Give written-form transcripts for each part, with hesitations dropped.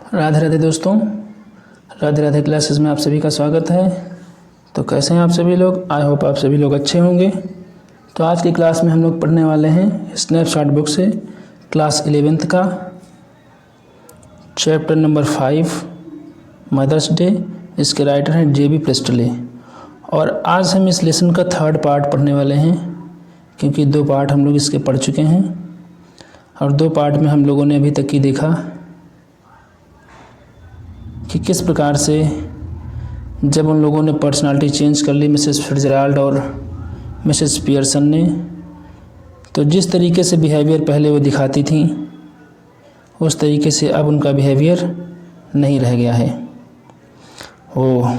राधे राधे दोस्तों, राधे राधे क्लासेस में आप सभी का स्वागत है। तो कैसे हैं आप सभी लोग? आई होप आप सभी लोग अच्छे होंगे। तो आज की क्लास में हम लोग पढ़ने वाले हैं स्नैपशॉट बुक से क्लास 11th का चैप्टर नंबर 5 मदर्स डे। इसके राइटर हैं जे बी प्रेस्टले। और आज हम इस लेसन का 3rd पार्ट पढ़ने वाले हैं, क्योंकि 2 पार्ट हम लोग इसके पढ़ चुके हैं और 2 पार्ट में हम लोगों ने अभी तक की देखा कि किस प्रकार से जब उन लोगों ने पर्सनालिटी चेंज कर ली मिसेस फिट्जराल्ड और मिसेस पियर्सन ने, तो जिस तरीके से बिहेवियर पहले वो दिखाती थी उस तरीके से अब उनका बिहेवियर नहीं रह गया है। वो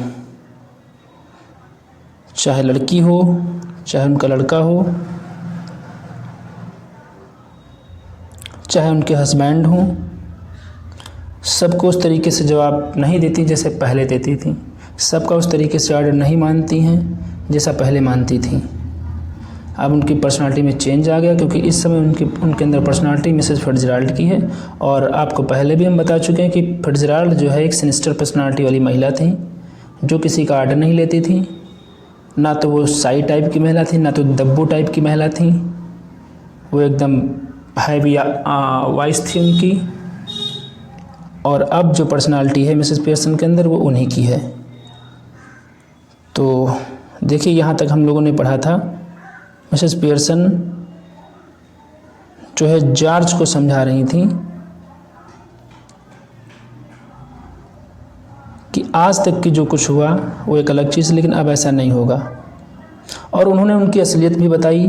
चाहे लड़की हो चाहे उनका लड़का हो, चाहे उनके हस्बैंड हों, सबको उस तरीके से जवाब नहीं देती जैसे पहले देती थी। सबका उस तरीके से ऑर्डर नहीं मानती हैं जैसा पहले मानती थी। अब उनकी पर्सनालिटी में चेंज आ गया, क्योंकि इस समय उनके अंदर पर्सनालिटी मिसेस फिट्जराल्ड की है। और आपको पहले भी हम बता चुके हैं कि फिट्जराल्ड जो है एक सिनिस्टर पर्सनालिटी वाली महिला थी, जो किसी का ऑर्डर नहीं लेती थी। ना तो वो साई टाइप की महिला थी, ना तो दब्बू टाइप की महिला थी। वो एकदम हैवी वॉइस थी उनकी। और अब जो पर्सनालिटी है मिसेस पियर्सन के अंदर वो उन्हीं की है। तो देखिए, यहाँ तक हम लोगों ने पढ़ा था मिसेस पियर्सन जो है जॉर्ज को समझा रही थी कि आज तक की जो कुछ हुआ वो एक अलग चीज़, लेकिन अब ऐसा नहीं होगा। और उन्होंने उनकी असलियत भी बताई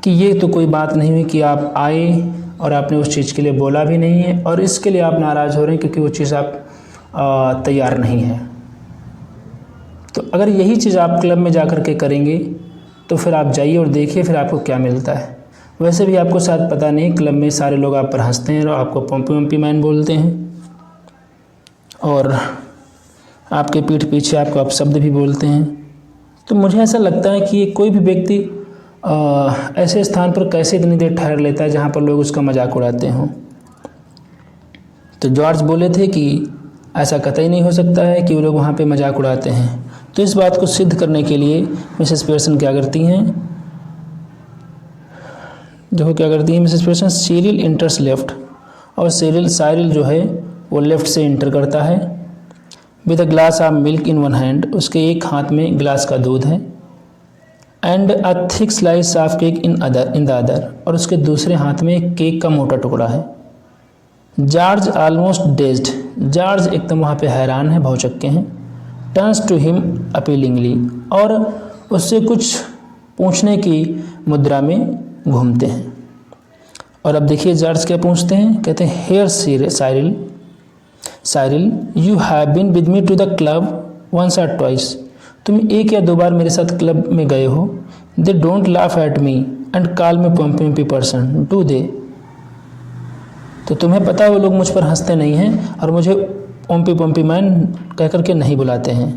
कि ये तो कोई बात नहीं हुई कि आप आए और आपने उस चीज़ के लिए बोला भी नहीं है और इसके लिए आप नाराज़ हो रहे हैं क्योंकि वो चीज़ आप तैयार नहीं है। तो अगर यही चीज़ आप क्लब में जा कर के करेंगे तो फिर आप जाइए और देखिए फिर आपको क्या मिलता है। वैसे भी आपको शायद पता नहीं, क्लब में सारे लोग आप पर हंसते हैं और आपको पम्पी वम्पी मैन बोलते हैं और आपके पीठ पीछे आपको अपशब्द भी बोलते हैं। तो मुझे ऐसा लगता है कि ये कोई भी व्यक्ति ऐसे स्थान पर कैसे इतनी देर ठहर लेता है जहाँ पर लोग उसका मजाक उड़ाते हों। तो जॉर्ज बोले थे कि ऐसा कतई नहीं हो सकता है कि वो लोग वहाँ पे मजाक उड़ाते हैं। तो इस बात को सिद्ध करने के लिए मिसेस पियर्सन क्या करती हैं, मिसेस पियर्सन सीरियल इंटर्स लेफ्ट, और साइरिल जो है वो लेफ्ट से इंटर करता है with a glass of milk in one hand. उसके एक हाथ में गिलास का दूध है and a thick slice of cake in the other, और उसके दूसरे हाथ में एक केक का मोटा टुकड़ा है। जॉर्ज ऑलमोस्ट डेज्ड, जॉर्ज एकदम वहाँ पे हैरान है, भौचक्के हैं। टर्न्स टू हिम अपीलिंगली, और उससे कुछ पूछने की मुद्रा में घूमते हैं। और अब देखिए जॉर्ज क्या पूछते हैं, कहते हैं here Cyril you have been with me to the club once और ट्वाइस। तुम 1 या 2 बार मेरे साथ क्लब में गए हो। They don't laugh at me and call me Pampi person do they. तो तुम्हें पता है वो लोग मुझ पर हंसते नहीं हैं और मुझे पम्पी मैन कह करके नहीं बुलाते हैं।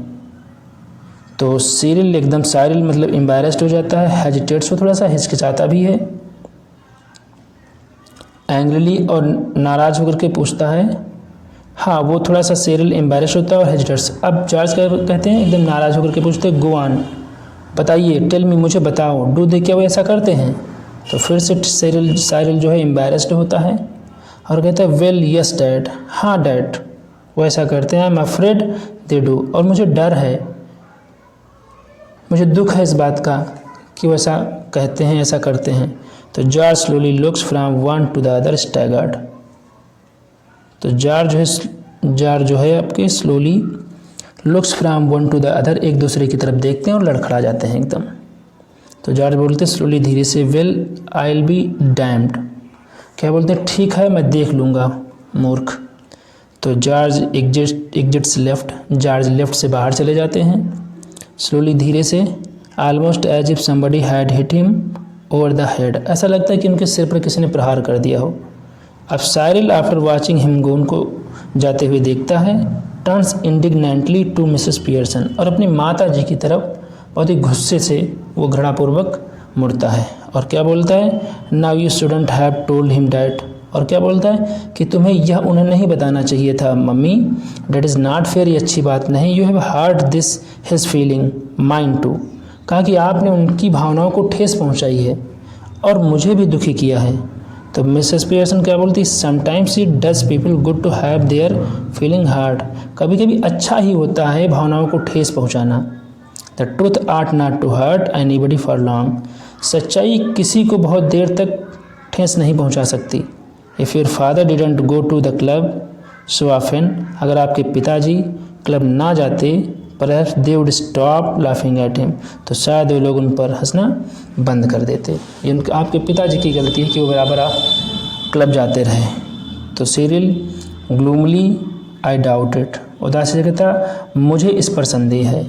तो साइरिल मतलब एम्बैरेस्ड हो जाता है, हेजिटेट्स, हो थोड़ा सा हिचकिचाता भी है, एंग्रीली और नाराज होकर के पूछता है। हाँ, वो थोड़ा सा सेरिल एम्बैरेस होता है और हेजिटेट्स। अब जॉर्ज कहते हैं एकदम नाराज होकर के पूछते हैं, गो ऑन, बताइए, टेल मी, मुझे बताओ, डू दे, क्या वो ऐसा करते हैं? तो फिर से साइरिल जो है एम्बैरेस्ड होता है और कहता है वेल यस डैड, हाँ डैड, वो ऐसा करते हैं। I am afraid they do, और मुझे डर है, मुझे दुख है इस बात का कि वो ऐसा कहते हैं, ऐसा करते हैं। तो George slowly looks from one two the other staggered. तो जॉर्ज जो है आपके slowly looks from one two the other, एक दूसरे की तरफ देखते हैं और लड़खड़ा जाते हैं एकदम। तो जॉर्ज बोलते हैं स्लोली, धीरे से, well I will be damned, क्या बोलते हैं, ठीक है मैं देख लूँगा, मूर्ख। तो George exits left, George left से बाहर चले जाते हैं स्लोली, धीरे से, almost as if somebody had hit him over the head, ऐसा लगता है कि उनके सिर पर किसी ने प्रहार कर दिया हो। अब Cyril after watching him go, उनको जाते हुए देखता है, टर्न्स इंडिग्नेंटली टू मिसेस पियर्सन, और अपनी माता जी की तरफ बहुत ही गुस्से से वो घृणापूर्वक मुड़ता है और क्या बोलता है, नाउ यू शुडंट हैव टोल्ड हिम डैट और क्या बोलता है कि तुम्हें यह उन्हें नहीं बताना चाहिए था mummy, that is not fair, ये अच्छी बात नहीं, you have hurt this his feeling mind too, कहा कि आपने उनकी भावनाओं को ठेस पहुंचाई है और मुझे भी दुखी किया है। तो मिसेस पियर्सन क्या बोलती, sometimes it does people good to have their feeling hurt, कभी कभी अच्छा ही होता है भावनाओं को ठेस पहुंचाना। The truth art not to hurt anybody for long, सच्चाई किसी को बहुत देर तक ठेस नहीं पहुंचा सकती। If your father didn't go to the club so often, अगर आपके पिताजी क्लब ना जाते, perhaps they would stop laughing at him, तो शायद वे लोग उन पर हंसना बंद कर देते। ये उनके आपके पिताजी की गलती है कि वो बराबर आप क्लब जाते रहे। तो सिरिल ग्लूमली आई डाउट इट, उदासी से कहता मुझे इस पर संदेह है।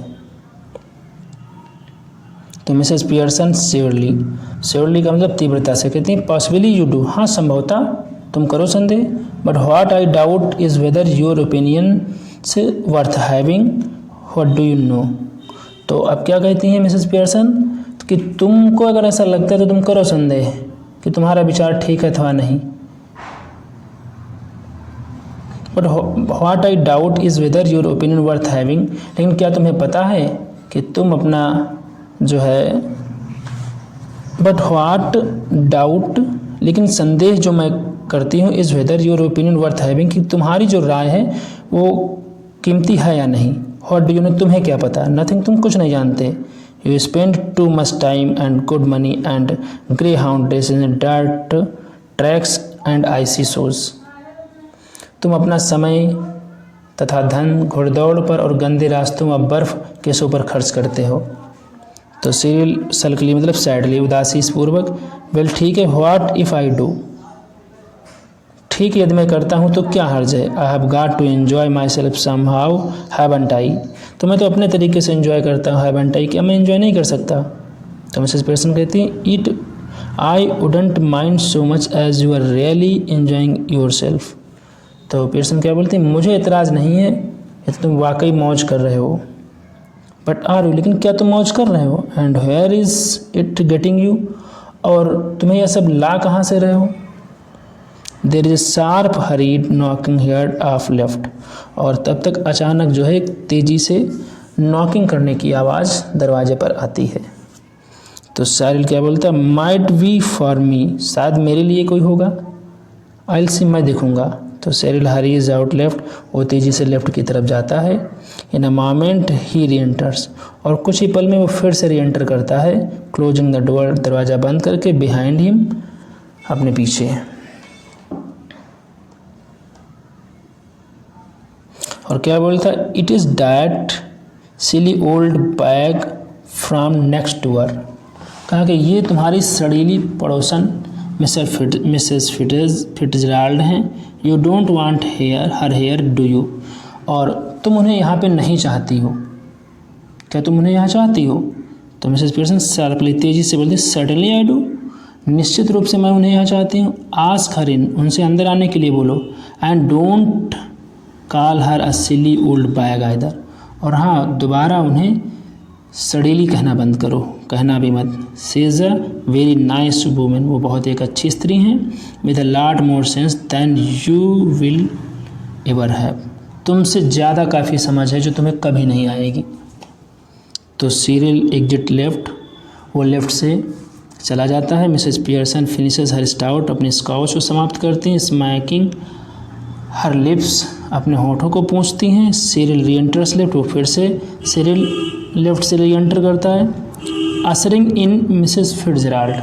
तो मिसेस पियर्सन श्योरली, श्योरली का मतलब तीव्रता से कहती हैं पॉसिबली यू डू, हाँ संभवतः तुम करो संदेह, but what I doubt is whether your opinion say worth having, what do you know. तो अब क्या कहती हैं मिसेस पियर्सन कि तुमको अगर ऐसा लगता है तो तुम करो संदेह कि तुम्हारा विचार ठीक है अथवा नहीं, but what I doubt is whether your opinion worth having, लेकिन क्या तुम्हें पता है कि तुम अपना जो है, बट व्हाट डाउट, लेकिन संदेह जो मैं करती हूँ is whether your opinion worth having, कि तुम्हारी जो राय है वो कीमती है या नहीं। व्हाट डू यू नो, तुम्हें क्या पता, नथिंग, तुम कुछ नहीं जानते। You spend too much time and good money and greyhound race in dart tracks and icy shows, तुम अपना समय तथा धन घुड़दौड़ पर और गंदे रास्तों व बर्फ केसों पर खर्च करते हो। तो सिरिल सल्कली मतलब सैडली, उदासी पूर्वक, वेल ठीक है, व्हाट इफ़ आई डू, ठीक यदि मैं करता हूँ तो क्या हर्ज है। I have got to enjoy myself somehow haven't I, तो मैं तो अपने तरीके से एंजॉय करता हूँ, हैवंट आई, क्या मैं एंजॉय नहीं कर सकता। तो मिसेस पियर्सन कहती हैं it I wouldn't mind so much as you are really enjoying yourself. तो पियर्सन क्या बोलती हैं मुझे एतराज़ नहीं है यदि तुम वाकई मौज कर रहे हो, बट आर यू, लेकिन क्या तुम मौज कर रहे हो, and where is it getting you, और तुम्हें यह सब ला कहाँ से रहे हो। There is sharp hurried knocking here off left, और तब तक अचानक जो है तेज़ी से नॉकिंग करने की आवाज़ दरवाजे पर आती है। तो सारिल क्या बोलता है माइट बी फॉर मी, शायद मेरे लिए कोई होगा, आई सी, मैं देखूँगा। तो सैरिल हरी इज आउट लेफ्ट, वो तेज़ी से लेफ्ट की तरफ जाता है। इन अ मोमेंट ही री एंटर्स, और कुछ ही पल में वो फिर से री एंटर करता है, क्लोजिंग द डोर, दरवाज़ा बंद करके, बिहाइंड हिम, अपने पीछे। और क्या बोलता है it is that silly old bag from next door, कहा कि ये तुम्हारी सड़ीली पड़ोसन मिसेस फिट्जराल्ड हैं। You don't want her here do you, और तुम उन्हें यहाँ पे नहीं चाहती हो, क्या तुम उन्हें यहाँ चाहती हो। तो मिसेस पियर्सन शार्पली तेज़ी से बोलती सर्टेनली आई डू, निश्चित रूप से मैं उन्हें यहाँ चाहती हूँ। आस्क हर इन, उनसे अंदर आने के लिए बोलो, and don't call her a silly old bag either, और हाँ दोबारा उन्हें सड़ीली कहना बंद करो, कहना भी मत। She is a very nice women, वो बहुत एक अच्छी स्त्री हैं, with a lot more sense than you will ever have, तुमसे ज़्यादा काफ़ी समझ है जो तुम्हें कभी नहीं आएगी। तो सीरियल एग्जिट लेफ्ट, वो लेफ्ट से चला जाता है। मिसेस पियर्सन फिनिशेस हर स्टाउट, अपने स्काउच को समाप्त करती हैं। स्मैकिंग हर लिप्स, अपने होठों को पूंछती हैं। सीरियल री एंटर्स लेफ्ट, वो फिर से सीरियल लेफ्ट से री एंटर करता है। असरिंग इन मिसेस फिट्जराल्ड,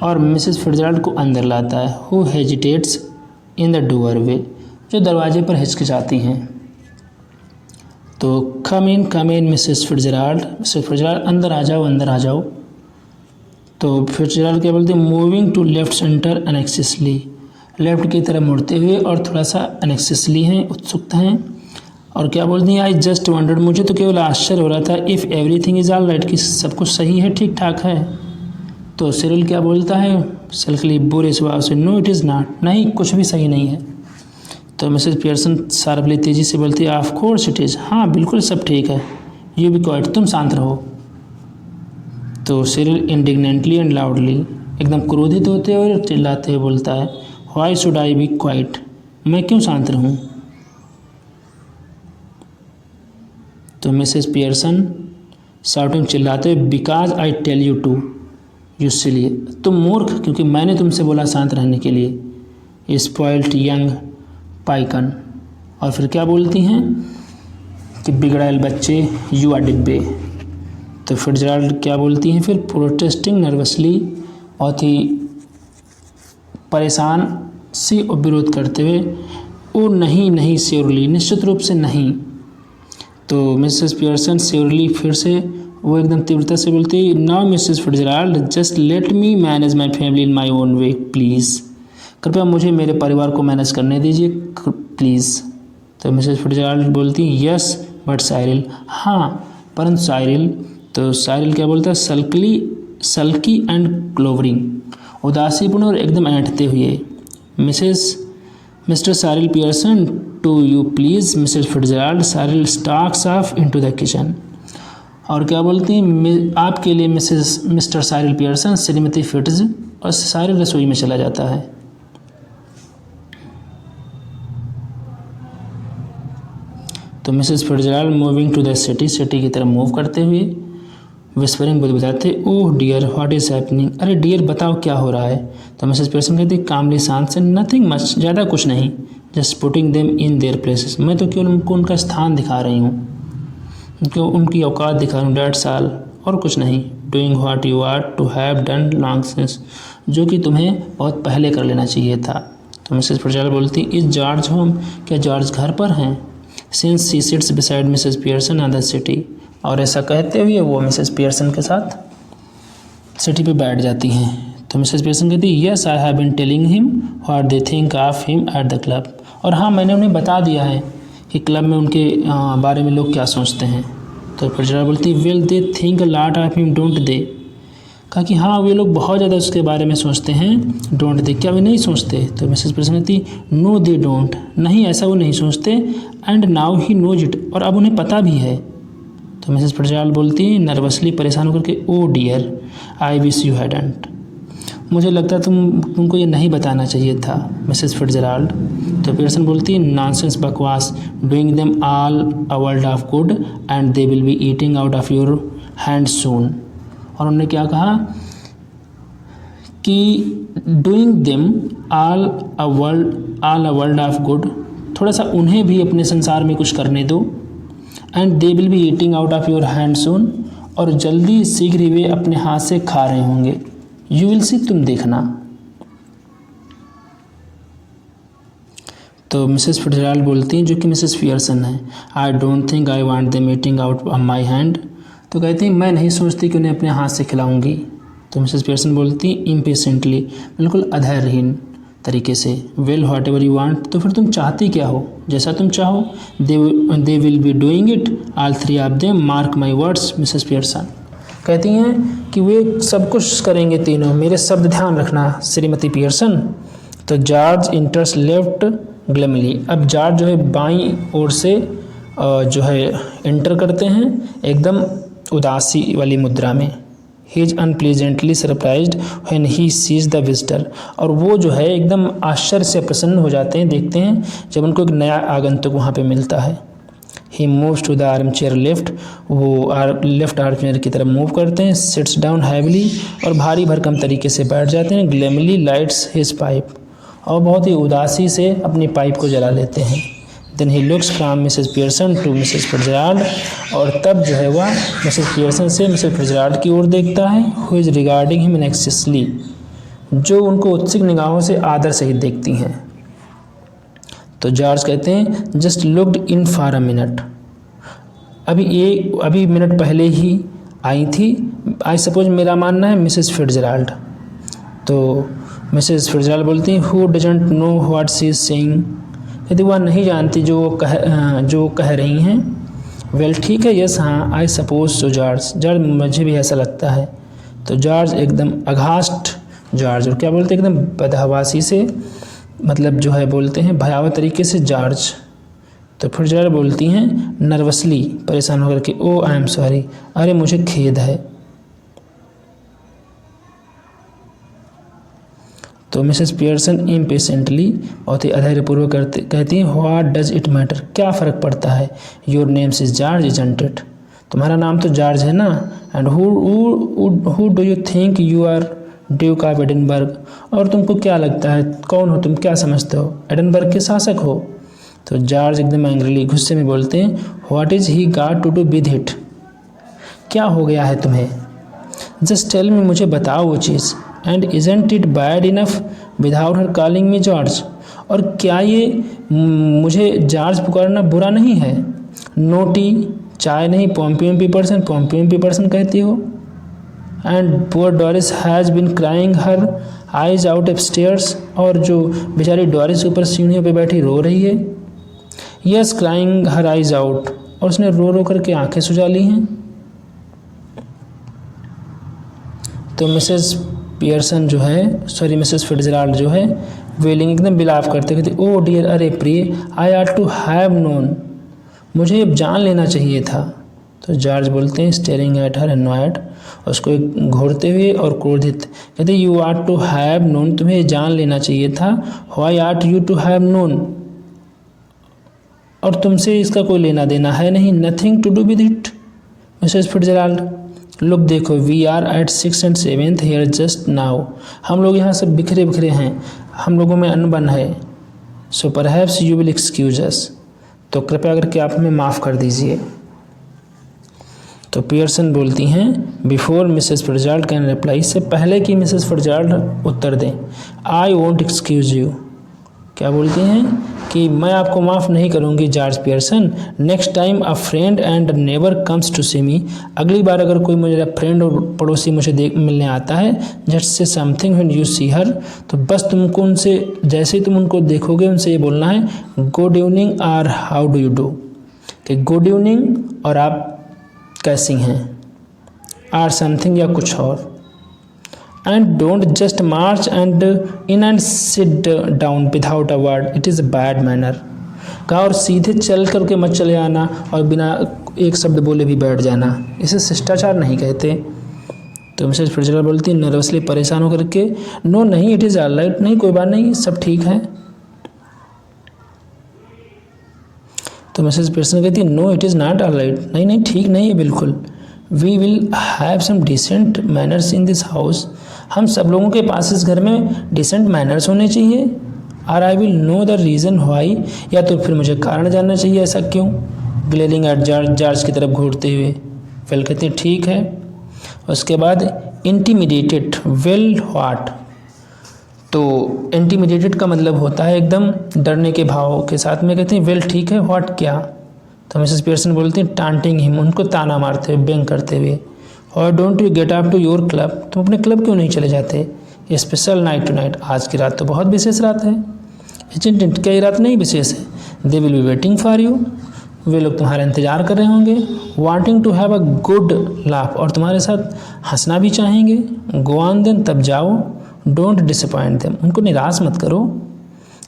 और मिसेस फिट्जराल्ड को अंदर लाता है। Who hesitates in the doorway, जो दरवाजे पर हिचकिचाती हैं। तो come in Mrs Fitzgerald, Mrs Fitzgerald अंदर आ जाओ, अंदर आ जाओ। तो फिट्जराल्ड क्या बोलते हैं moving to left centre anxiously, left की तरफ मुड़ते हुए और थोड़ा सा अनेक्सिसली हैं, उत्सुकता हैं। और क्या बोलती हैं आई जस्ट वंडर्ड, मुझे तो केवल आश्चर्य हो रहा था, if everything is all right, कि सब कुछ सही है, ठीक ठाक है। तो सिरिल क्या बोलता है सल्कली बुरे स्वभाव से, नो इट इज़ नॉट, नहीं कुछ भी सही नहीं है। तो मिसेस पियर्सन शार्पली तेज़ी से बोलती है ऑफ कोर्स इट इज़, हाँ बिल्कुल सब ठीक है। यू बी क्वाइट, तुम शांत रहो। तो सिरिल इंडिग्नेंटली एंड लाउडली, एकदम क्रोधित होते हुए और चिल्लाते हुए बोलता है why should I be quiet, मैं क्यों शांत रहूँ। तो मिसेस पियर्सन शाउटिंग चिल्लाते हुए, because I tell you to you silly, तुम मूर्ख, क्योंकि मैंने तुमसे बोला शांत रहने के लिए। स्पॉइल्ड यंग पाइकन, और फिर क्या बोलती हैं कि बिगड़ैल बच्चे, यू आर डिब्बे। तो फिट्जराल्ड क्या बोलती हैं फिर, प्रोटेस्टिंग नर्वसली, बहुत ही परेशान सी और विरोध करते हुए, ओ नहीं नहीं श्योरली, निश्चित रूप से नहीं। तो मिसेस पियर्सन श्योरली फिर से वो एकदम तीव्रता से बोलती है, now Mrs Fitzgerald just let me manage my family in my own way please, कृपया मुझे मेरे परिवार को मैनेज करने दीजिए प्लीज़। तो मिसेस फिट्जराल्ड बोलती है, यस बट साइरिल, हाँ परंतु साइरिल। तो साइरिल क्या बोलता है, सल्की एंड क्लोवरिंग, उदासीपूर्ण और एकदम ऐंठते हुए। Mr Cyril Pearson to you please Mrs Fitzgerald, Cyril stalks off into the kitchen. और क्या बोलती हैं, आपके लिए मिस्टर साइरिल पियर्सन, श्रीमती फिट्ज, और साइरिल रसोई में चला जाता है। तो Mrs Fitzgerald moving to the settee की तरफ मूव करते हुए, विस्परिंग बुदबुदाते, oh dear what is happening, अरे डियर बताओ क्या हो रहा है। तो मिसेस पियर्सन कहती, कामली शांत से, नथिंग मच, ज़्यादा कुछ नहीं, just putting them in their places, मैं तो केवल उनको उनका स्थान दिखा रही हूँ, उनकी औकात दिखा रही हूँ, डेट्स ऑल, और कुछ नहीं। Doing what you are to have done long since, जो कि तुम्हें बहुत पहले कर लेना चाहिए था। तो मिसेस फिट्जराल्ड बोलती, इज जॉर्ज होम, क्या जॉर्ज घर पर हैं। Since she seats beside Mrs Pearson on the city, और ऐसा कहते हुए वो मिसेस पियर्सन के साथ सिटी पे बैठ जाती हैं। तो मिसेस पियर्सन कहती है, yes I have been telling him what they think of him at the club, और हाँ मैंने उन्हें बता दिया है कि क्लब में उनके बारे में लोग क्या सोचते हैं। तो फिट्जराल्ड बोलती, will they think a lot of him don't they, कहा कि हाँ वे लोग बहुत ज़्यादा उसके बारे में सोचते हैं, डोंट दे, क्या वे नहीं सोचते। तो मिसेस पियर्सन कहती, नो दे डोंट, नहीं ऐसा वो नहीं सोचते, and now he knows it, और अब उन्हें पता भी है। तो मिसेस फिट्जराल्ड बोलती नर्वसली, परेशान होकर के, oh dear I wish you hadn't, मुझे लगता तुमको ये नहीं बताना चाहिए था मिसेस फिट्जराल्ड। तो पियर्सन बोलती, नॉनसेंस, बकवास, doing them all a world of good and they will be eating out of your hand soon. और उन्होंने क्या कहा कि doing them all a world of good, थोड़ा सा उन्हें भी अपने संसार में कुछ करने दो, and they will be eating out of your hand soon, और जल्दी शीघ्र ही वे अपने हाथ से खा रहे होंगे। यू विल सी, तुम देखना। तो मिसेस फिट्जराल्ड बोलती हैं, जो कि मिसेस पियर्सन है, I don't think I want them eating out of my hand, तो कहती हैं मैं नहीं सोचती कि उन्हें अपने हाथ से खिलाऊंगी। तो मिसेस पियर्सन बोलती इम्पेशेंटली, बिल्कुल अधैर्यहीन तरीके से, well what ever you want, तो फिर तुम चाहती क्या हो, जैसा तुम चाहो, दे will be doing it all three of them, mark my words Mrs Pearson. कहती हैं कि वे सब कुछ करेंगे तीनों, मेरे शब्द ध्यान रखना श्रीमती पियर्सन। तो जॉर्ज इंटर्स लेफ्ट ग्लमली, अब जॉर्ज जो है बाईं ओर से जो है इंटर करते हैं एकदम उदासी वाली मुद्रा में। He is unpleasantly surprised when he sees the visitor, और वो जो है एकदम आश्चर्य से प्रसन्न हो जाते हैं, देखते हैं जब उनको एक नया आगंतुक वहाँ पे मिलता है। He moves to the armchair left, वो लेफ्ट आर्म चेयर की तरफ मूव करते हैं, सिट्स डाउन हैविली, और भारी भरकम तरीके से बैठ जाते हैं। ग्लेमली लाइट्स हिज पाइप, और बहुत ही उदासी से अपनी पाइप को जला लेते हैं। Then he looks from Mrs Pearson to Mrs Fitzgerald, और तब जो है वह मिसेस पियर्सन से मिसेस फिट्जराल्ड की ओर देखता है, who is regarding him anxiously, जो उनको उत्सुक निगाहों से आदर सहित देखती हैं। तो जॉर्ज कहते हैं, just looked in for a minute, अभी मिनट पहले ही आई थी, आई सपोज मेरा मानना है मिसेस फिट्जराल्ड। तो मिसेस फिट्जराल्ड बोलती हैं, who doesn't know what she is saying, यदि वह नहीं जानती जो कह रही हैं। वेल ठीक है, यस हाँ, आई सपोज सो जॉर्ज, मुझे भी ऐसा लगता है। तो जॉर्ज एकदम अघास्ट जॉर्ज, और क्या बोलते हैं एकदम बदहवासी से, मतलब जो है बोलते हैं भयावह तरीके से जॉर्ज। तो फिट्जराल्ड बोलती हैं नर्वसली, परेशान होकर के, ओ आई एम सॉरी, अरे मुझे खेद है। तो मिसेस पियर्सन इम्पेशेंटली, बहुत ही अधैर्यपूर्वक कहती हैं, व्हाट डज इट मैटर, क्या फ़र्क पड़ता है, your names is George isn't it, तुम्हारा नाम तो जॉर्ज है ना, and who do you think you are, Duke of Edinburgh, और तुमको क्या लगता है, कौन हो तुम, क्या समझते हो, एडिनबर्ग के शासक हो। तो जॉर्ज एकदम एंग्रीली, गुस्से में बोलते हैं, what is he got to do with it, क्या हो गया है तुम्हें, जस्ट टेल मी, मुझे बताओ वो चीज़, and isn't it bad enough without her calling me George, और क्या ये मुझे जॉर्ज पुकारना बुरा नहीं है, नो टी, चाय नहीं, पॉम्पियम पीपर्सन कहती हो, and poor Doris has been crying her eyes out upstairs, और जो बेचारी डॉरिस ऊपर सीढ़ियों पे बैठी रो रही है, yes crying her eyes out, और उसने रो रो करके आंखें सुजा ली हैं। तो मिसेस पियर्सन जो है, सॉरी मिसेस फिट्जराल्ड जो है, वेलिंग एकदम बिलाप करते कहते, ओ डियर, अरे प्रिय, आई आट टू हैव नोन, मुझे अब जान लेना चाहिए था। तो जॉर्ज बोलते हैं, स्टेरिंग एट हर एनॉयड, उसको घूरते हुए और क्रोधित, कहते you ought to have known, तुम्हें जान लेना चाहिए था, why ought you to have known, और तुमसे इसका कोई लेना देना है नहीं, nothing to do with it, Mrs Fitzgerald, look देखो, we are at 6th and 7th here just now, हम लोग यहाँ सब बिखरे बिखरे हैं, हम लोगों में अनबन है, so perhaps you will excuse us, तो कृपया करके आप हमें माफ़ कर दीजिए। तो पियर्सन बोलती हैं, before Mrs Fitzgerald can reply, इससे पहले कि मिसेस फिट्जराल्ड उत्तर दें, आई वोंट एक्सक्यूज यू, क्या बोलती हैं कि मैं आपको माफ़ नहीं करूंगी George Pearson, next time a friend and neighbour comes to see me, अगली बार अगर कोई मेरा फ्रेंड और पड़ोसी मुझे मिलने आता है, just say something when you see her, तो बस तुमको उनसे, जैसे ही तुम उनको देखोगे उनसे ये बोलना है, गुड इवनिंग और हाउ डू यू डू, कि गुड इवनिंग और आप कैसी हैं, आर समथिंग या कुछ और, and don't just March and in and sit down without a word, it is a bad manner, कहा, और सीधे चल करके मत चले आना और बिना एक शब्द बोले भी बैठ जाना, इसे शिष्टाचार नहीं कहते। तो मिसेस फिट्जराल्ड बोलती है नर्वसली, परेशान होकर के, नो नहीं, इट इज़ ऑल राइट, नहीं कोई बात नहीं, सब ठीक है। तो मिसेस पियर्सन कहती है, no it is not all right, नहीं नहीं ठीक नहीं है बिल्कुल, we will have some decent manners in this house, हम सब लोगों के पास इस घर में डिसेंट मैनर्स होने चाहिए, और I will know the reason why, या तो फिर मुझे कारण जानना चाहिए ऐसा क्यों, ग्लेरिंग एट जॉर्ज की तरफ घूरते हुए, वेल कहते हैं ठीक है। उसके बाद इंटीमिडेटेड, वेल व्हाट, तो इंटीमिडेटेड का मतलब होता है एकदम डरने के भाव के साथ में, कहते हैं वेल ठीक है, व्हाट क्या, तो मिसेस पियर्सन बोलती हैं टांटिंग हिम, उनको ताना मारते हुए, बेंग करते हुए, और don't you get up to your club, तुम अपने क्लब क्यों नहीं चले जाते, स्पेशल नाइट टू नाइट, आज की रात तो बहुत विशेष रात है, एजेंट क्या ये रात नहीं विशेष है, they will be waiting for you, वे लोग तुम्हारा इंतजार कर रहे होंगे, wanting to have a good laugh, और तुम्हारे साथ हंसना भी चाहेंगे, गो ऑन देन, तब जाओ, डोंट डिसअपॉइंट देम, उनको निराश मत करो।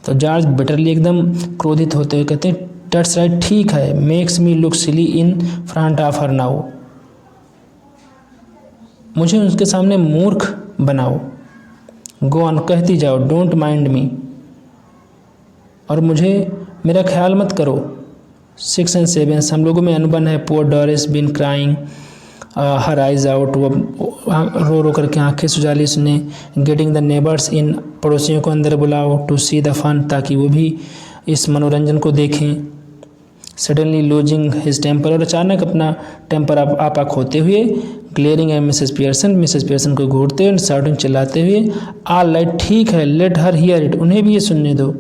तो जॉर्ज बिटरली एकदम क्रोधित होते हुए कहते हैं, दैट्स राइट, ठीक है, makes me look silly in front of her now, मुझे उसके सामने मूर्ख बनाओ, गो ऑन कहती जाओ, डोंट माइंड मी, और मुझे मेरा ख्याल मत करो। 6 and 7 हम लोगों में अनबन है, पुअर डॉरिस बिन क्राइंग हर आइज आउट, वो रो रो करके आंखें सुजा ली उसने, गेटिंग द नेबर्स इन, पड़ोसियों को अंदर बुलाओ, टू सी द फन, ताकि वो भी इस मनोरंजन को देखें, सडनली लूजिंग हिज टेम्पर, और अचानक अपना टेम्पर आपा खोते हुए, ग्लेरिंग एट मिसेस पियर्सन को घूरते हुए, शाउटिंग चिल्लाते हुए, ऑल राइट ठीक है, लेट हर हियर इट, उन्हें भी ये सुनने दो,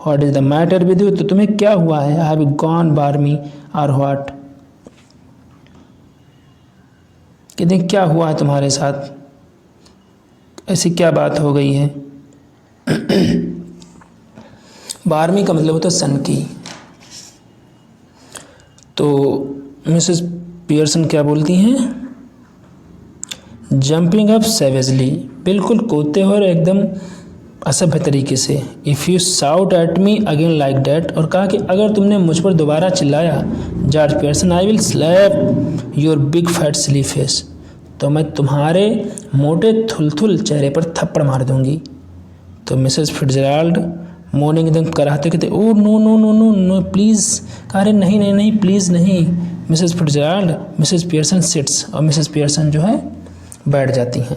what is the matter with you, तो तुम्हें क्या हुआ है, आई हैव गॉन बार्मी और व्हाट, कहते हैं क्या हुआ है तुम्हारे साथ, ऐसी क्या बात हो गई है। बारहवीं का मतलब होता है सन की। तो मिसेस पियर्सन क्या बोलती हैं, जंपिंग अप सेवेजली, बिल्कुल कूदते हुए और एकदम असभ्य तरीके से, if you shout at me again like that, और कहा कि अगर तुमने मुझ पर दोबारा चिल्लाया George Pearson, I will slab your big fat silly face, तो मैं तुम्हारे मोटे थुलथुल चेहरे पर थप्पड़ मार दूंगी। तो मिसेस फिट्जराल्ड मॉर्निंग एकदम कराहते कहते oh no no no no no please, कह रहे नहीं नहीं नहीं प्लीज़ नहीं। Mrs Fitzgerald, Mrs Pearson sits, और मिसेस पियर्सन जो है बैठ जाती हैं।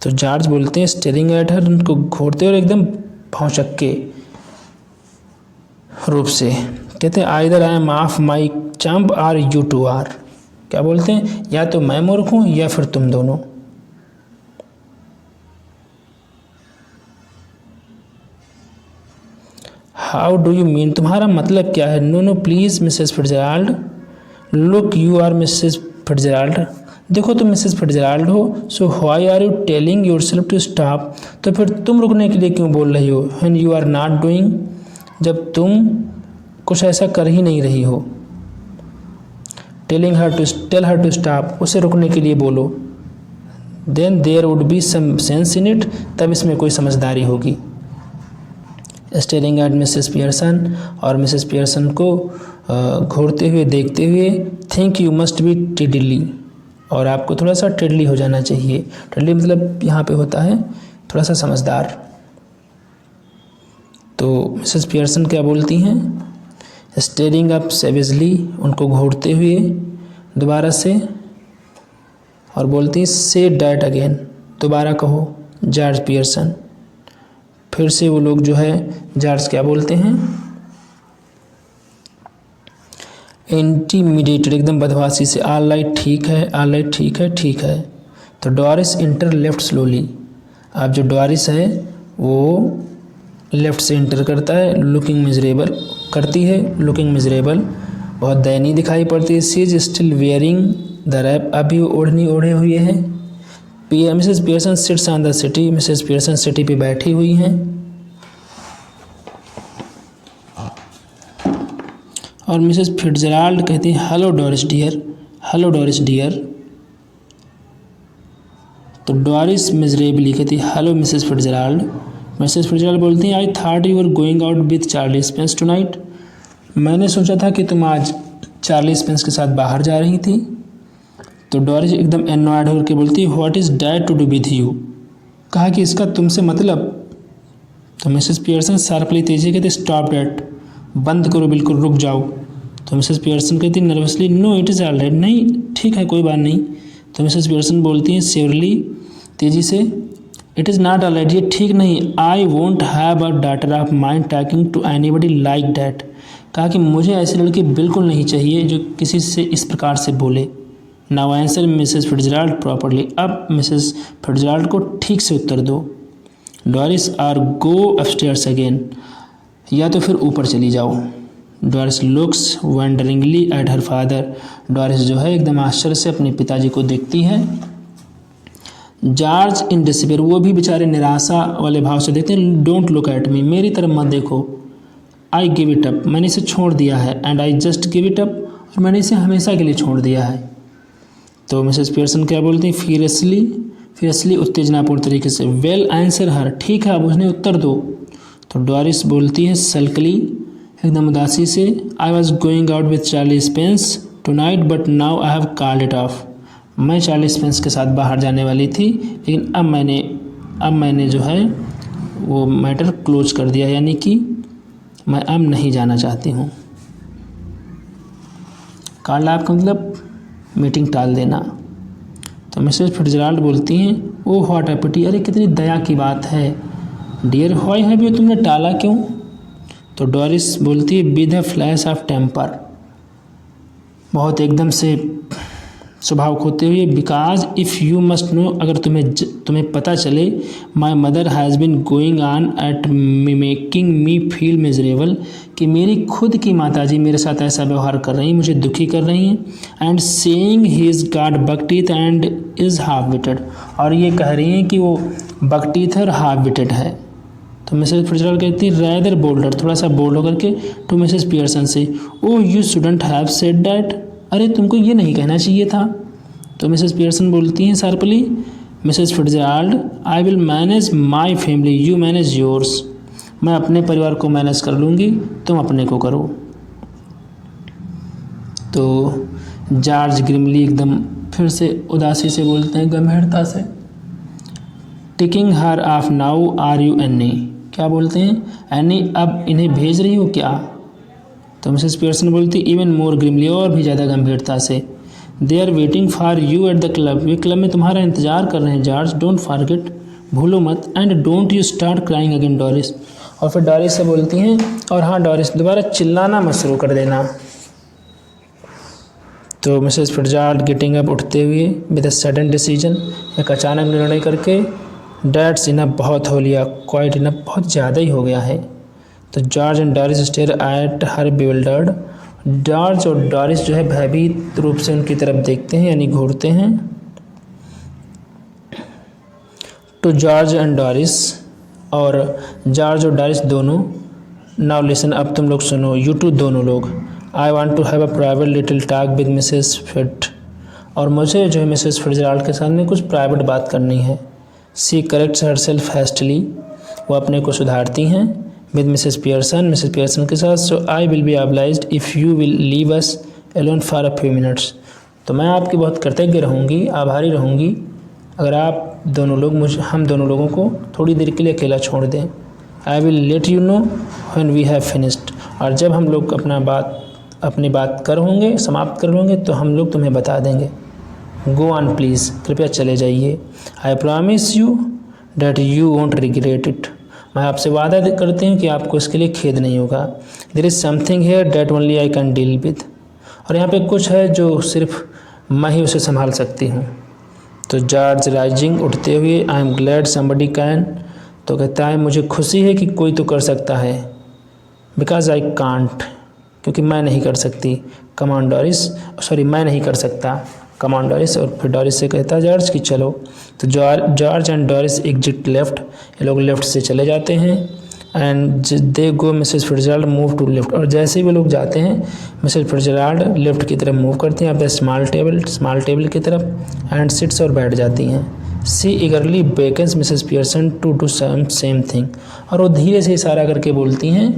तो जॉर्ज बोलते हैं स्टेरिंग एट हर, उनको घूरते और एकदम भौचक्के रूप से कहते हैं either I am off my chump or you two are. क्या बोलते हैं, या तो मैं मूर्ख हूँ या फिर तुम दोनों। हाउ डू यू मीन, तुम्हारा मतलब क्या है। No no please Mrs Fitzgerald, look you are Mrs Fitzgerald, देखो तुम मिसेस फिट्जराल्ड हो। So why are you telling yourself to stop, तो फिर तुम रुकने के लिए क्यों बोल रही हो। When you are not doing, जब तुम कुछ ऐसा कर ही नहीं रही हो। टेल हर टू स्टॉप, उसे रुकने के लिए बोलो। Then there would be some sense in it, तब इसमें कोई समझदारी होगी। स्टेरिंग एट मिसेस पियर्सन, और मिसेस पियर्सन को घूरते हुए देखते हुए, think you must be tiddly, और आपको थोड़ा सा टिडली हो जाना चाहिए। टिडली मतलब यहाँ पे होता है थोड़ा सा समझदार। तो मिसेस पियर्सन क्या बोलती हैं, स्टेरिंग अप सेवेजली, उनको घूरते हुए दोबारा से, और बोलती हैं से डैट अगेन, दोबारा कहो जॉर्ज पियर्सन। फिर से वो लोग जो है जॉर्ज क्या बोलते हैं, इंटीमिडेटेड, एकदम बदमाशी से, ऑल राइट ठीक है, ऑल राइट ठीक है ठीक है। तो डोरिस इंटर लेफ्ट स्लोली, अब जो डोरिस है वो लेफ्ट से इंटर करता है, लुकिंग मिजरेबल करती है, लुकिंग मिजरेबल, बहुत दयनीय दिखाई पड़ती है। She is still wearing the wrap, अभी वो ओढ़नी ओढ़े हुए हैं। Mrs Pearson sits on the settee, Mrs Pearson settee पे बैठी हुई हैं। और मिसेस फिट्जराल्ड कहती है hello Doris dear, hello Doris dear. तो डोरिस मिजरेबली कहती है hello Mrs Fitzgerald. Mrs Fitzgerald बोलती हैं I thought you were going out with Charlie Spence tonight, मैंने सोचा था कि तुम आज चार्ली स्पेंस के साथ बाहर जा रही थी। तो डोरिस एकदम एनॉयड होकर बोलती है what is that to do with you, कहा कि इसका तुमसे मतलब। तो मिसेस पियर्सन शार्पली तेजी कहती स्टॉप डैट, बंद करो, बिल्कुल रुक जाओ। तो मिसेस पियर्सन कहती nervously no it is all right, नहीं ठीक है कोई बात नहीं। तो मिसेस पियर्सन बोलती हैं श्योरली, तेज़ी से, it is not all right, ये ठीक नहीं। I won't have a daughter of mine talking to anybody like that, कहा कि मुझे ऐसी लड़की बिल्कुल नहीं चाहिए जो किसी से इस प्रकार से बोले। Now answer Mrs Fitzgerald properly, अब मिसेस फिट्जराल्ड को ठीक से उत्तर दो। Doris or go upstairs again, या तो फिर ऊपर चली जाओ। Doris looks wonderingly at her father, Doris जो है एकदम आश्चर्य से अपने पिताजी को देखती है। जॉर्ज इन डिस्पेयर, वो भी बेचारे निराशा वाले भाव से देखते हैं। डोंट लुक एट मी, मेरी तरफ मत देखो। आई गिव इट अप, मैंने इसे छोड़ दिया है। And I just give it up, और मैंने इसे हमेशा के लिए छोड़ दिया है। तो मिसेस पियर्सन क्या बोलती हैं फियरसली उत्तेजनापूर्ण तरीके से, वेल आंसर हर, ठीक है अब उसने उत्तर दो। तो डोरिस बोलती है सल्कली, एकदम उदासी से, I was going out with Charlie Spence tonight but now I have called it of, मैं चार्ली स्पेंस के साथ बाहर जाने वाली थी, लेकिन अब मैंने जो है वो मैटर क्लोज कर दिया, यानी कि मैं अब नहीं जाना चाहती हूँ। कॉल्ड ऑफ का मतलब मीटिंग टाल देना। तो मिसेस फिट्जराल्ड बोलती हैं ओ व्हाट अ पिटी, अरे कितनी दया की बात है। डियर व्हाई हैव यू, तुमने टाला क्यों। तो डोरिस बोलती है with a flash of temper, बहुत एकदम से स्वभाव खोते हुए, because if you must know, अगर तुम्हें पता चले, my mother has been going on at making me feel miserable, कि मेरी खुद की माताजी मेरे साथ ऐसा व्यवहार कर रही हैं, मुझे दुखी कर रही हैं। And saying he is got buck teeth and is half witted, और ये कह रही हैं कि वो बकटीथ और हाफ विटेड है। तो मिसेस फिट्जराल्ड कहती है रैदर बोल्डर, थोड़ा सा बोल्ड होकर के, टू मिसेस पियर्सन से, ओ यू शुडंट हैव सेड डैट, अरे तुमको ये नहीं कहना चाहिए था। तो मिसेस पियर्सन बोलती हैं sharply, Mrs Fitzgerald I will manage my family, you manage yours, मैं अपने परिवार को मैनेज कर लूँगी, तुम अपने को करो। तो जॉर्ज ग्रिमली एकदम फिर से उदासी से बोलते हैं, गंभीरता से, ticking her off now are you any, क्या बोलते हैं, एनी अब इन्हें भेज रही हो क्या। तो मिसेस पियर्सन बोलती इवन मोर ग्रिमली, और भी ज़्यादा गंभीरता से, they are waiting for you at the club, वे क्लब में तुम्हारा इंतजार कर रहे हैं जॉर्ज, डोंट फॉरगेट, भूलो मत, and don't you start crying again Doris, और फिर डॉरिस से बोलती हैं और हाँ डॉरिस दोबारा चिल्लाना मत शुरू कर देना। तो मिसेस फिट्जराल्ड गेटिंग अप, उठते हुए, विद अ सडन डिसीजन, एक अचानक निर्णय करके, डैट्स इनफ, बहुत हो लिया, क्वाइट इनफ, बहुत ज़्यादा ही हो गया है। तो George and Doris stare at her bewildered, George और डॉरिस जो है भयभीत रूप से उनकी तरफ देखते हैं यानी घूरते हैं। टू जॉर्ज एंड डॉरिस, और जॉर्ज और डॉरिस दोनों, नाउ लिसन, अब तुम लोग सुनो, यू टू दोनों लोग, I want to have a private little talk with Mrs Fit, और मुझे जो है मिसेस फिट्जराल्ड के साथ में कुछ प्राइवेट बात करनी है। सी करेक्ट्स हर सेल्फ हैस्टली, वो अपने को सुधारती हैं, विद मिसेस पियर्सन के साथ, so I will be obliged if you will leave us alone for a few minutes, तो मैं आपकी बहुत कृतज्ञ रहूँगी, आभारी रहूँगी अगर आप दोनों लोग हम दोनों लोगों को थोड़ी देर के लिए अकेला छोड़ दें। I will let you know when we have finished, और जब हम लोग अपनी बात कर होंगे, समाप्त कर होंगे, तो हम लोग तुम्हें बता देंगे। गो ऑन प्लीज़, कृपया चले जाइए। I promise you that you won't regret it, मैं आपसे वादा करती हूँ कि आपको इसके लिए खेद नहीं होगा। There is something here that only I can deal with, और यहाँ पे कुछ है जो सिर्फ मैं ही उसे संभाल सकती हूँ। तो जॉर्ज राइजिंग, उठते हुए, I am glad somebody can, तो कहता है मुझे खुशी है कि कोई तो कर सकता है, बिकॉज आई कांट, क्योंकि मैं नहीं कर सकती, कमांड डॉरिस, सॉरी मैं नहीं कर सकता, कमांड डॉरिस, और फिर डॉरिस से कहता है जॉर्ज कि चलो। तो George and Doris exit left, ये लोग लेफ्ट से चले जाते हैं, and they go, Mrs Fitzgerald move to left, और जैसे ही वो लोग जाते हैं मिसेस फिट्जराल्ड लेफ्ट की तरफ मूव करती हैं, अब स्मॉल टेबल की तरफ, एंड सिट्स, और बैठ जाती हैं। She eagerly beckons Mrs Pearson to do same thing, और वो धीरे से इशारा करके बोलती हैं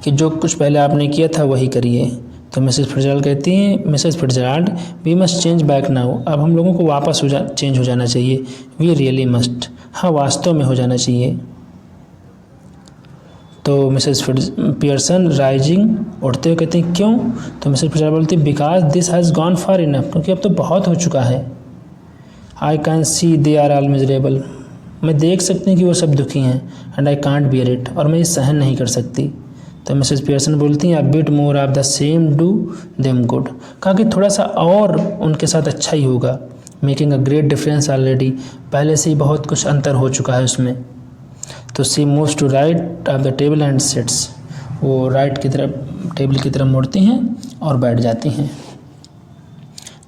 कि जो कुछ पहले आपने किया था वही करिए। तो मिसेस फिट्जराल्ड कहती हैं, Mrs Fitzgerald we must change back now, अब हम लोगों को वापस चेंज हो जाना चाहिए। वी रियली मस्ट, हाँ वास्तव में हो जाना चाहिए। तो मिसेस पियर्सन राइजिंग, उठते हुए कहते हैं क्यों। तो मिसेस फिट्जराल्ड बोलती है because this has gone far enough, क्योंकि अब तो बहुत हो चुका है। I can see they are all miserable, मैं देख सकती हूँ कि वो सब दुखी हैं, and I can't bear it, और मैं ये सहन नहीं कर सकती। तो मिसेस पियर्सन बोलती हैं a bit more of the same do them good, कहा कि थोड़ा सा और उनके साथ अच्छा ही होगा। Making a great difference already, पहले से ही बहुत कुछ अंतर हो चुका है उसमें। तो she moves to right of the table and sits, वो राइट की तरफ टेबल की तरफ मुड़ती हैं और बैठ जाती हैं।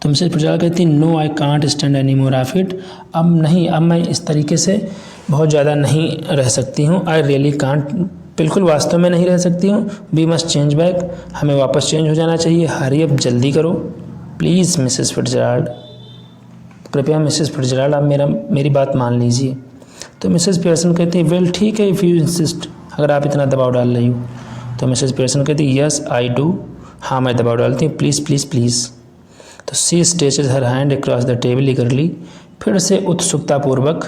तो मिसेस फिट्जराल्ड कहती हैं no I can't stand any more of it, अब नहीं, अब मैं इस तरीके से बहुत ज़्यादा नहीं रह सकती हूँ। आई रियली कांट, बिल्कुल वास्तव में नहीं रह सकती हूँ। वी मस्ट चेंज बैक, हमें वापस चेंज हो जाना चाहिए। हरी अब जल्दी करो प्लीज़ मिसेस फिट्जराल्ड, कृपया मिसेस फिट्जराल्ड आप मेरी बात मान लीजिए। तो मिसेस पियर्सन कहती है वेल ठीक है इफ़ यू इंसिस्ट, अगर आप इतना दबाव डाल रही हो। तो मिसेस पियर्सन कहती है यस आई डू, हाँ मैं दबाव डालती हूँ, प्लीज़ प्लीज़ प्लीज़। तो she stretches her hand across the table eagerly, फिर से उत्सुकतापूर्वक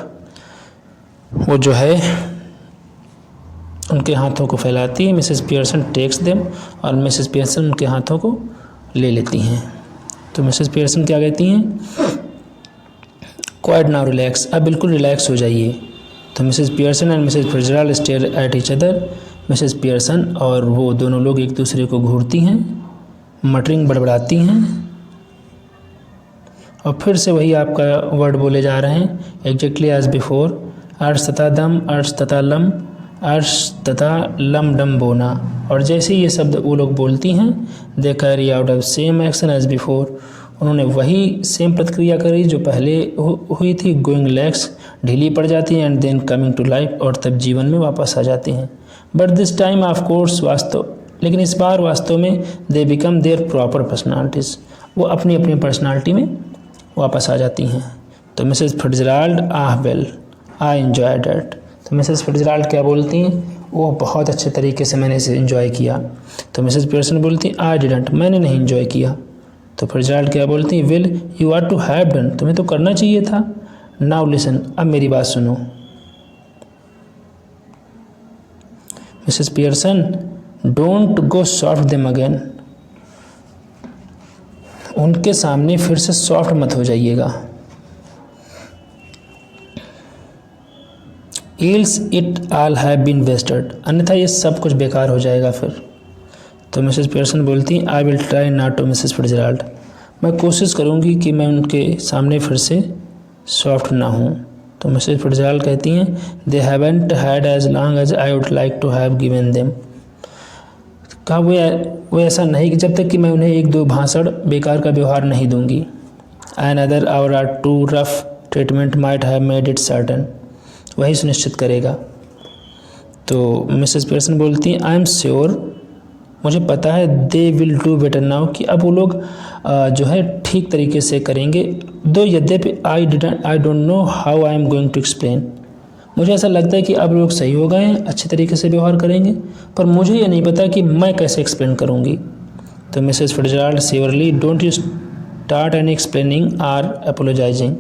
वो जो है उनके हाथों को फैलाती है। मिसेस पियर्सन टेक्स देम, और मिसेस पियर्सन उनके हाथों को ले लेती हैं। तो मिसेस पियर्सन क्या कहती हैं क्वाइट नाउ रिलैक्स, अब बिल्कुल रिलैक्स हो जाइए। तो Mrs Pearson and Mrs Fitzgerald stare at each other, Mrs Pearson और वो दोनों लोग एक दूसरे को घूरती हैं, मटरिंग बड़बड़ाती हैं, और फिर से वही आपका वर्ड बोले जा रहे हैं एग्जैक्टली एज बिफोर, अर्श तथा दम, अर्श तथा लम, अर्श तथा लम डम बोना, और जैसे ये शब्द वो लोग बोलती हैं they carry out of same action as before, उन्होंने वही सेम प्रतिक्रिया करी जो पहले हुई थी। गोइंग लेग्स, ढीली पड़ जाती हैं, and then coming to life, और तब जीवन में वापस आ जाती हैं। But this time of course लेकिन इस बार वास्तव में they become their proper personalities, वो अपनी अपनी पर्सनालिटी में वापस आ जाती हैं। तो Mrs Fitzgerald well I enjoy that, तो मिसेस फिट्जराल्ड क्या बोलती हैं वो बहुत अच्छे तरीके से मैंने इसे एंजॉय किया। तो मिसेस पियर्सन बोलती हैं आई डिडंट, मैंने नहीं एंजॉय किया। तो फिट्जराल्ड क्या बोलती हैं will you are to have done, तुम्हें तो करना चाहिए था। नाउ लिसन, अब मेरी बात सुनो। Mrs Pearson, don't go soft them again. उनके सामने फिर से सॉफ्ट मत हो जाइएगा। Else it all have been wasted, अन्यथा ये सब कुछ बेकार हो जाएगा फिर। तो मिसेस पियर्सन बोलती हैं, I will try not to Mrs Fitzgerald, मैं कोशिश करूँगी कि मैं उनके सामने फिर से सॉफ्ट ना हूँ। तो मिसेस फिट्जराल्ड कहती हैं, they haven't had as long as I would like to have given them. कहा वो ऐसा नहीं कि जब तक कि मैं उन्हें एक दो भाषण बेकार का व्यवहार नहीं दूंगी। Another hour or two rough treatment might have made it certain, वही सुनिश्चित करेगा। तो मिसेस पियर्सन बोलती हैं, आई एम श्योर, मुझे पता है they will do better now, कि अब वो लोग जो है ठीक तरीके से करेंगे। दो यद्यपि I don't know how I am going to explain, मुझे ऐसा लगता है कि अब लोग सही हो गए हैं, अच्छे तरीके से व्यवहार करेंगे, पर मुझे ये नहीं पता कि मैं कैसे एक्सप्लेन करूँगी। तो Mrs Fitzgerald severely, don't you start any explaining or apologising.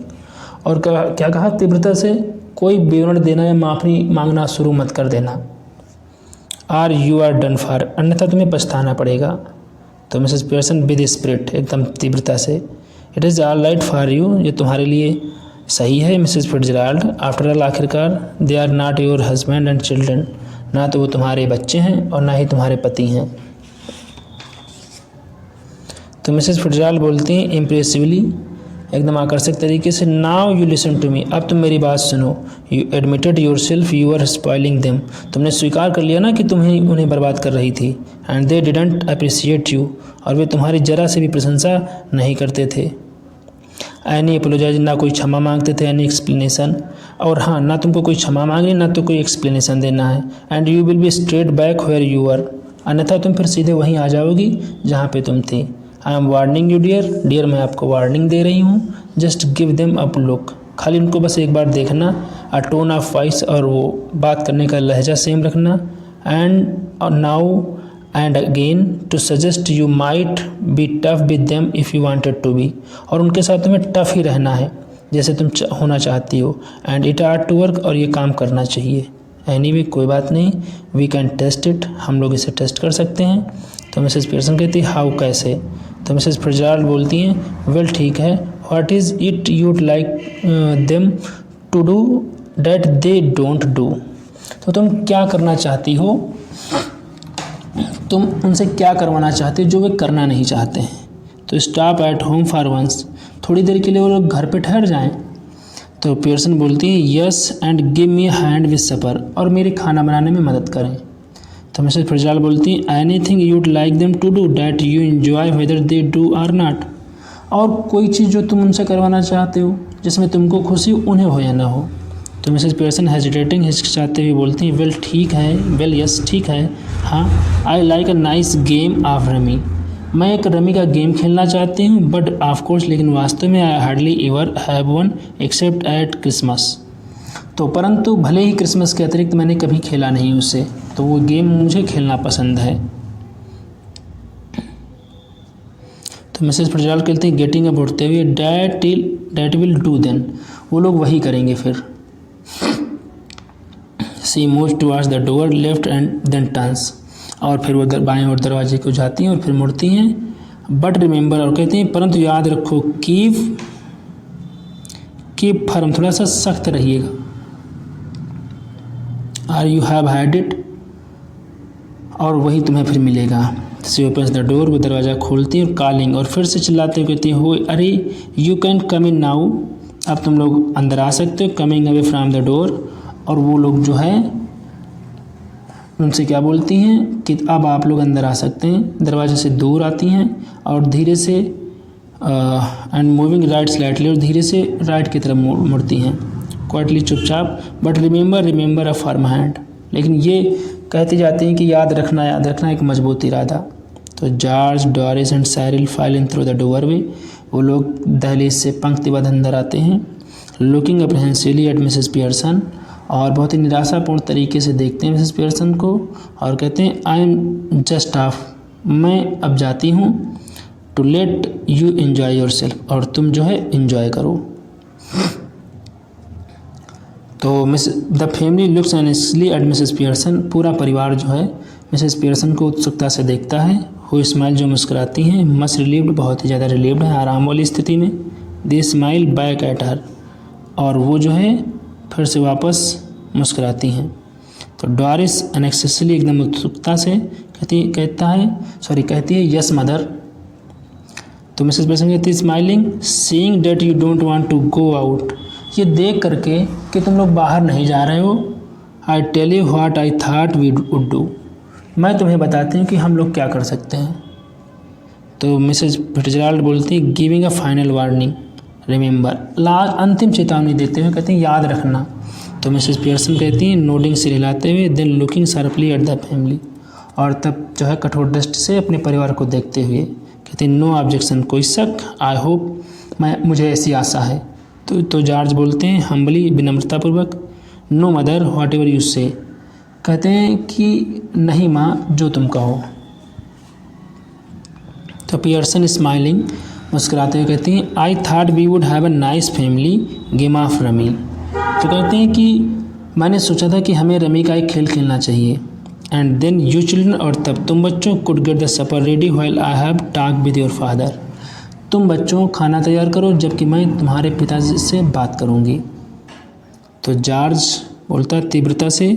और क्या कहा तीव्रता से, कोई विवरण देना या माफ़ी मांगना शुरू मत कर देना। Or you are done for, अन्यथा तुम्हें पछताना पड़ेगा। तो मिसेस पियर्सन विद स्पिरिट, एकदम तीव्रता से, it is all right for you, ये तुम्हारे लिए सही है मिसेस फिट्जराल्ड। आफ्टर ऑल, आखिरकार they are not your husband and children, ना तो वो तुम्हारे बच्चे हैं और ना ही तुम्हारे पति हैं। तो मिसेस फिट्जराल्ड बोलती हैं इम्प्रेसिवली, एकदम आकर्षक तरीके से, now you listen to me, अब तुम मेरी बात सुनो। You admitted yourself you are spoiling them, तुमने स्वीकार कर लिया ना कि तुम्हें उन्हें बर्बाद कर रही थी। And they didn't appreciate you, और वे तुम्हारी जरा से भी प्रशंसा नहीं करते थे। एनी अपोलोजाइज, ना कोई क्षमा मांगते थे, एनी एक्सप्लेनेशन, और हाँ, ना तुमको कोई क्षमा मांगनी, ना तो कोई एक्सप्लेनेशन देना है। And you will be straight back where you are, अन्यथा तुम फिर सीधे वहीं आ जाओगी जहाँ पे तुम थी। I am warning you dear, मैं आपको वार्निंग दे रही हूँ। Just give them up look, खाली उनको बस एक बार देखना। अ टोन ऑफ वॉइस, और वो बात करने का लहजा सेम रखना। And now and again to suggest you might be tough with them if you wanted to be, और उनके साथ तुम्हें टफ ही रहना है जैसे तुम होना चाहती हो। And it are to work, और ये काम करना चाहिए। एनीवे, कोई बात नहीं, वी कैन टेस्ट इट, हम लोग इसे टेस्ट कर सकते हैं। तो मिसेस पियर्सन कहती है, हाउ, कैसे? तो मिसेस फिट्जराल्ड बोलती हैं, वेल ठीक है, what is it you'd like them to do that they don't do. तो तुम क्या करना चाहती हो, तुम उनसे क्या करवाना चाहते हो जो वे करना नहीं चाहते हैं। तो stop at home for once, थोड़ी देर के लिए वो लोग घर पे ठहर जाएं। तो पियर्सन बोलती है, yes and give me hand with supper, और मेरे खाना बनाने में मदद करें। तो मिसेस फिट्जराल्ड बोलती हैं, anything you'd like them to do that you enjoy whether they do or not, और कोई चीज़ जो तुम उनसे करवाना चाहते हो जिसमें तुमको खुशी उन्हें हो या ना हो। तो मिसेस पियर्सन हेजिटेटिंग, हिचकिचाते हुए बोलती हैं, वेल ठीक है, वेल यस ठीक है, हाँ, I like a nice game of rummy, मैं एक रमी का गेम खेलना चाहती हूँ, बट ऑफ कोर्स, लेकिन वास्तव में I hardly ever have one accept eight Christmas. तो परंतु भले ही क्रिसमस के अतिरिक्त मैंने कभी खेला नहीं उससे, तो वो गेम मुझे खेलना पसंद है। तो मिसेस फिट्जराल्ड कहते हैं, गेटिंग अप, उठते हुए, डैट विल डू देन, वो लोग वही करेंगे फिर। She moves towards the door left and then turns, और फिर वो बाएं और दरवाजे को जाती हैं और फिर मुड़ती हैं। बट रिमेंबर, और कहते हैं परंतु याद रखो, कीप फर्म, थोड़ा सा सख्त रहिएगा। Or you have had it, और वही तुम्हें फिर मिलेगा। सी ओपन्स द डोर, वो दरवाज़ा खोलती है, और कॉलिंग, और फिर से चिल्लाते हुए कहती है, हो, अरे you can come in now, अब तुम लोग अंदर आ सकते हो। Coming away from the door, और वो लोग जो है उनसे क्या बोलती हैं कि अब आप लोग अंदर आ सकते हैं। दरवाजे से दूर आती हैं और धीरे से एंड मूविंग राइट स्लाइटली, और धीरे से राइट की तरफ मुड़ती हैं, क्वाइटली, चुपचाप। But remember a firm hand, लेकिन ये कहती जाती हैं कि याद रखना एक मजबूत इरादा। तो George, Doris and Cyril file in through the doorway, वो लोग दहलीज से पंक्तिबद्ध अंदर आते हैं। लुकिंग अप्रहेंसिवली एट मिसेस पियर्सन, और बहुत ही निराशापूर्ण तरीके से देखते हैं मिसेस पियर्सन को, और कहते हैं, आई एम जस्ट ऑफ, मैं अब जाती हूँ, to let you enjoy yourself, और तुम जो है एंजॉय करो। तो the family looks anxiously at Mrs Pearson, पूरा परिवार जो है मिसेस पियर्सन को उत्सुकता से देखता है। हु स्माइल, जो मुस्कुराती हैं। मच रिलीव्ड, बहुत ही ज़्यादा रिलीव्ड है, आराम वाली स्थिति में। दे स्माइल बैक एट हर, और वो जो है फिर से वापस मुस्कुराती हैं। तो डोरिस अनएक्सेसली, एकदम उत्सुकता से कहती है यस मदर। तो मिसेस पियर्सन कहती है smiling, seeing that you don't want to go out, ये देख करके कि तुम लोग बाहर नहीं जा रहे हो। I tell you what I thought we would do, मैं तुम्हें बताती हूँ कि हम लोग क्या कर सकते हैं। तो मिसेस फिट्जराल्ड बोलती है giving a final warning remember, अंतिम चेतावनी देते हुए कहती हैं याद रखना। तो मिसेस पियर्सन कहती हैं नोडिंग सिर हिलाते हुए, then looking sharply at the family, और तब जो है कठोर दृष्टि से अपने परिवार को देखते हुए कहती हैं नो ऑब्जेक्शन, कोई शक, आई होप, मुझे ऐसी आशा है। तो जॉर्ज बोलते हैं हम्बली, विनम्रतापूर्वक, no mother whatever you say, कहते हैं कि नहीं माँ, जो तुम कहो। तो पियर्सन स्माइलिंग, मुस्कुराते हुए कहती हैं I thought we would have a nice family game of rummy. तो कहते हैं कि मैंने सोचा था कि हमें रमी का एक खेल खेलना चाहिए। एंड देन यू चिल्ड्रन, और तब तुम बच्चों, could get the supper ready while I have talk with your father, तुम बच्चों खाना तैयार करो जबकि मैं तुम्हारे पिताजी से बात करूँगी। तो जॉर्ज बोलता है तीव्रता से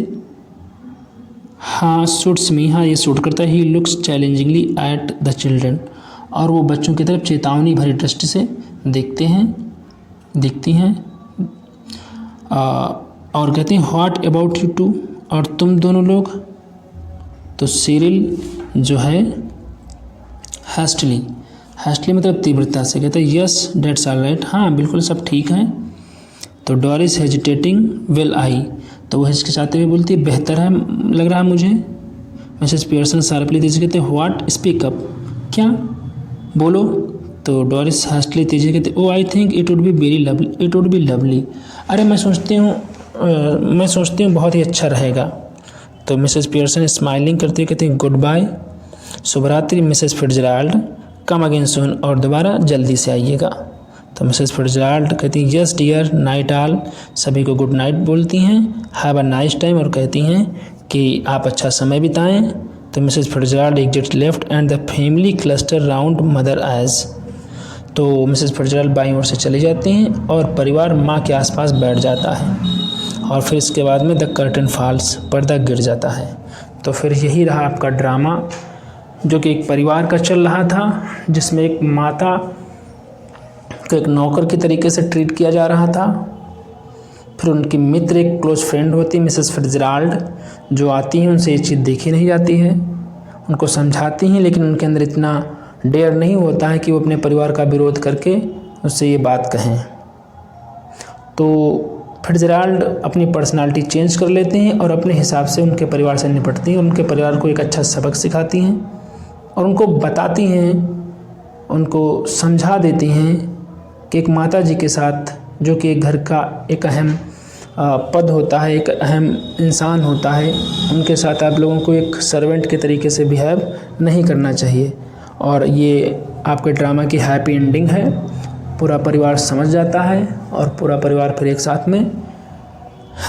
हाँ सूट्स मी, हाँ ये सूट करता है। He looks challengingly at the children, और वो बच्चों की तरफ चेतावनी भरी दृष्टि से देखती हैं और कहते हैं व्हाट अबाउट यू टू, और तुम दोनों लोग। तो सिरिल जो है हैस्टली मतलब तीव्रता से कहते हैं यस डेट्स ऑल राइट, हाँ बिल्कुल सब ठीक है। तो डोरिस हेजिटेटिंग विल आई, तो वो हिचकिचाते हुए बोलती है बेहतर है लग रहा है मुझे। मिसेस पियर्सन शार्पली तेजी कहते हैं व्हाट, स्पीक अप, क्या, बोलो। तो डोरिस हास्टली तेजी कहते oh I think it would be very lovely, it would be lovely, अरे मैं सोचती हूँ बहुत ही अच्छा रहेगा। तो मिसेस पियर्सन स्माइलिंग करते हुए कहते हैं गुड बाय, शुभ रात्रि मिसेस फिट्जराल्ड, कम अगेन सून, और दोबारा जल्दी से आइएगा। तो मिसेस फिट्जराल्ड कहती हैं यस डियर, नाइट ऑल, सभी को गुड नाइट बोलती हैं, हैव अ नाइस टाइम, और कहती हैं कि आप अच्छा समय बिताएं। तो Mrs Fitzgerald exit left and the family cluster round mother as, तो मिसेस फिट्जराल्ड बाईं ओर से चली जाती हैं और परिवार माँ के आसपास बैठ जाता है, और फिर इसके बाद में द कर्टन फॉल्स, पर्दा गिर जाता है। तो फिर यही रहा आपका ड्रामा, जो कि एक परिवार का चल रहा था, जिसमें एक माता को एक नौकर की तरीके से ट्रीट किया जा रहा था। फिर उनकी मित्र, एक क्लोज फ्रेंड होती मिसेस फिट्जराल्ड, जो आती हैं, उनसे ये चीज़ देखी नहीं जाती है, उनको समझाती हैं, लेकिन उनके अंदर इतना डेयर नहीं होता है कि वो अपने परिवार का विरोध करके उससे ये बात कहें। तो फिट्जराल्ड अपनी पर्सनालिटी चेंज कर लेते हैं और अपने हिसाब से उनके परिवार से निपटती हैं, उनके परिवार को एक अच्छा सबक सिखाती हैं और उनको बताती हैं, उनको समझा देती हैं कि एक माता जी के साथ, जो कि एक घर का एक अहम पद होता है, एक अहम इंसान होता है, उनके साथ आप लोगों को एक सर्वेंट के तरीके से बिहेव नहीं करना चाहिए। और ये आपके ड्रामा की हैप्पी एंडिंग है, पूरा परिवार समझ जाता है और पूरा परिवार फिर एक साथ में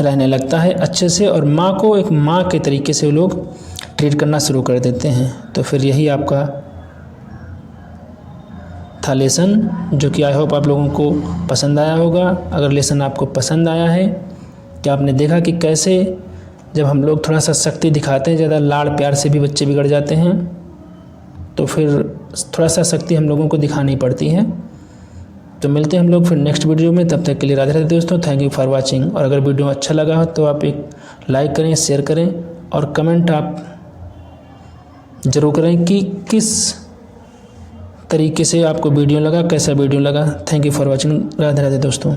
रहने लगता है अच्छे से, और माँ को एक माँ के तरीके से लोग ट्रीट करना शुरू कर देते हैं। तो फिर यही आपका था लेसन, जो कि आई होप आप लोगों को पसंद आया होगा। अगर लेसन आपको पसंद आया है, कि आपने देखा कि कैसे जब हम लोग थोड़ा सा सख्ती दिखाते हैं, ज़्यादा लाड़ प्यार से भी बच्चे बिगड़ जाते हैं, तो फिर थोड़ा सा सख्ती हम लोगों को दिखानी पड़ती है। तो मिलते हैं हम लोग फिर नेक्स्ट वीडियो में, तब तक के लिए राधे राधे दोस्तों, थैंक यू फॉर वाचिंग। और अगर वीडियो अच्छा लगा हो तो आप एक लाइक करें, शेयर करें और कमेंट आप ज़रूर करें कि किस तरीके से आपको वीडियो लगा, कैसा वीडियो लगा। Thank you for watching, Radhe Radhe दोस्तों।